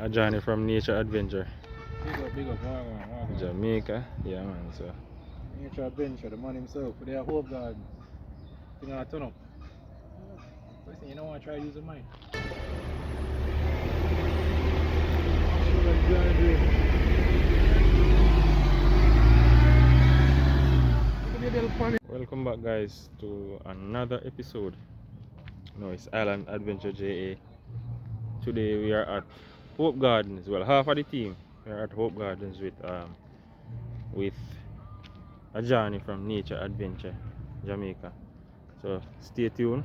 A journey from nature adventure. Big up, one. Jamaica, yeah man, so. Nature adventure, the man himself, for their Hope Garden. Thing I turn up. First thing you don't want to try to use your mind. Welcome back guys to another episode. No, it's Island Adventure JA. Today we are at Hope Gardens. Well, half of the team we are at Hope Gardens with a journey from nature adventure, Jamaica. So stay tuned.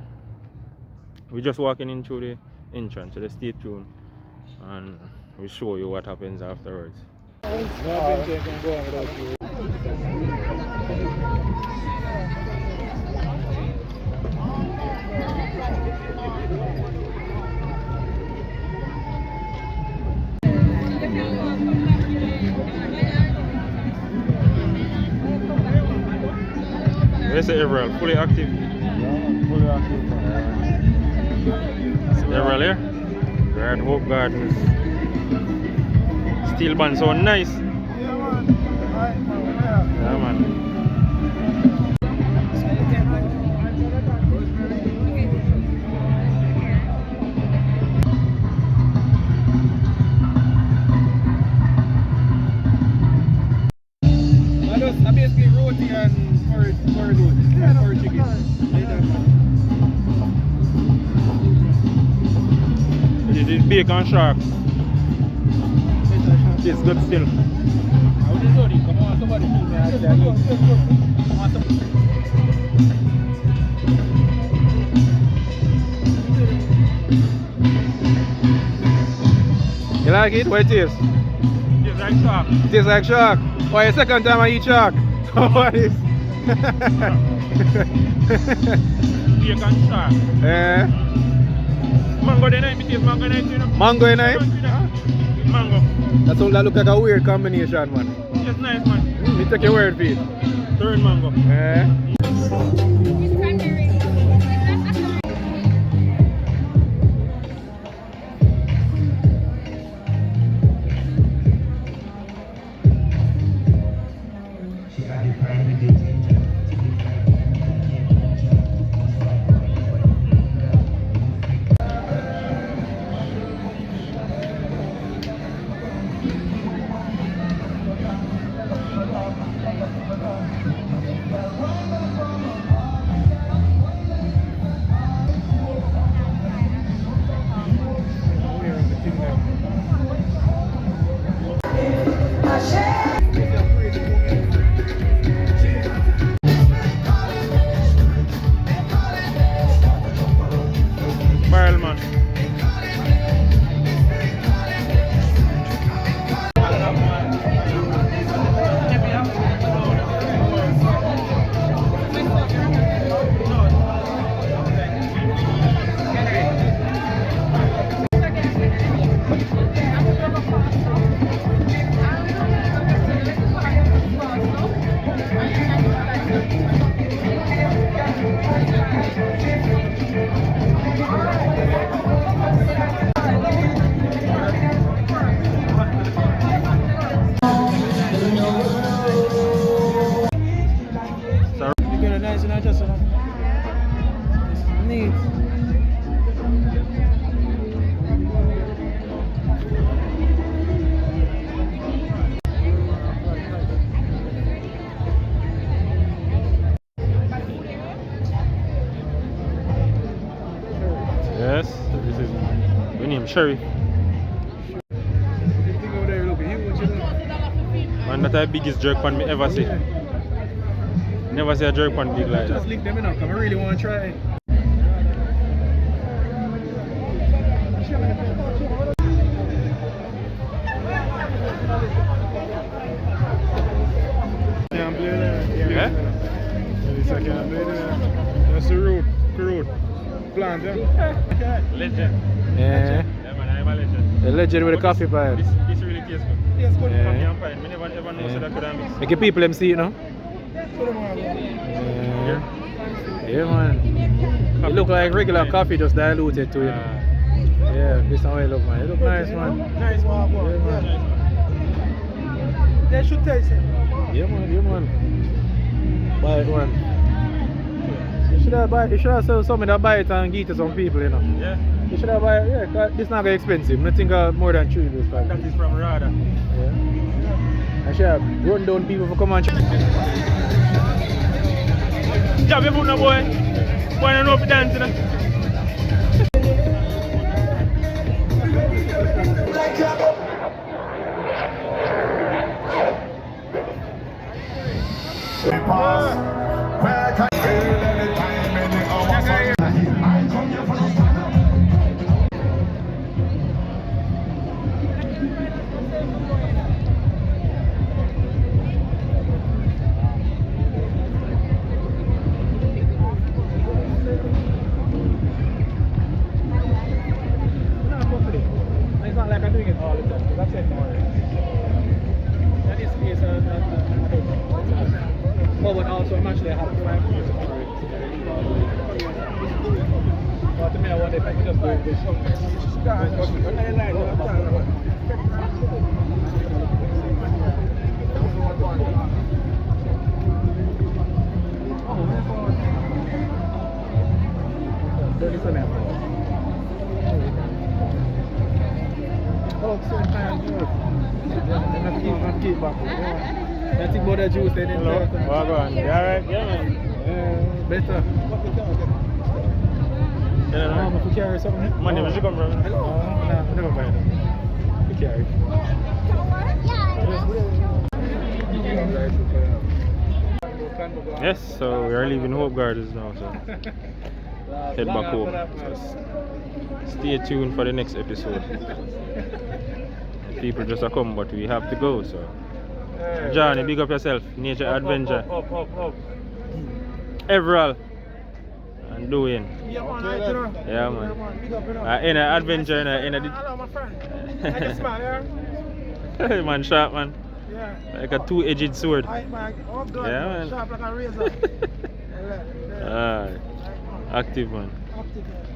We're just walking in through the entrance, so just stay tuned and we'll show you what happens afterwards. No adventure can go on without you. Where's the Everall? Fully active? Yeah, fully active. It's Everall here? We're at Hope Gardens. Steel band so nice. Yeah, man. Yeah, man. I basically roti and curry goat. Yeah, curry chicken. It is bacon shark. It's good still. How did you come on? Somebody feed me. Come on, You like it? What it is? It's like shark. It tastes like shark. Oh, your second time I eat shark. What is? Bacon shark. Eh? Mango the night, it is mango night, you know. Mango in it? Mango. That look like a weird combination, man. It's nice, man. Me take your word for it. Third mango. Eh? Barrel man. You get a nice and just neat. Yes, so this is we name Sherry. Everything over there look huge, you know. Man, that's the biggest jerk pan me ever see. Never see a jerk pan big like Just that. link them in up, 'cause I really want to try. Can't play there. Yeah? Yes, I can't play there. That's the road. Plant, yeah? Legend. Yeah. Yeah man, I'm a legend. The legend with the coffee pipe. This really tastes good. Yes, good. Yeah. From young pine, me never ever know so that could have mixed. Make the people them see it now. Put them on. Yeah. Yeah, man. It look like regular coffee just diluted to it. Yeah, this is how you look, man. You look nice, man. Nice walk, Yeah, man. They should taste it. Yeah, man. Buy it, man. You should have sold some of that buy it and give it to some people, you know. Yeah. You should have buy it, yeah, 'cause this not very expensive. I think more than 3 this time. That is from Rada. Yeah. I should have run down people for come and check. Jab your foot now, boy. Boy, I don't know if you dance, you know. It's not like I'm doing it all the time, because I've said more. That is case, oh, but also I'm actually happy for my food tomorrow. But to me, I wonder if I can just do it this Oh, so kind of good. I'm keep back. I think about the juice they didn't Hello. tell us. Well, go on. You alright? Yeah, man. Better. Yeah, If we carry something. Money, where you come from? No, I never buy them. We carry. Yes, so we are leaving Hope Gardens now, so head back home. So stay tuned for the next episode. People just are come, but we have to go, so. Johnny, big up yourself. Nature Adventure. Up. Everall. And doing. Yeah, man. Yeah, man. Big up, you know. In an adventure, in a Hello, my friend. Like a smile, yeah? man, sharp, man. Yeah. Like a two-edged sword. Alright, man. Oh, God. Yeah, man. Sharp like a razor. Active, man. Active, man.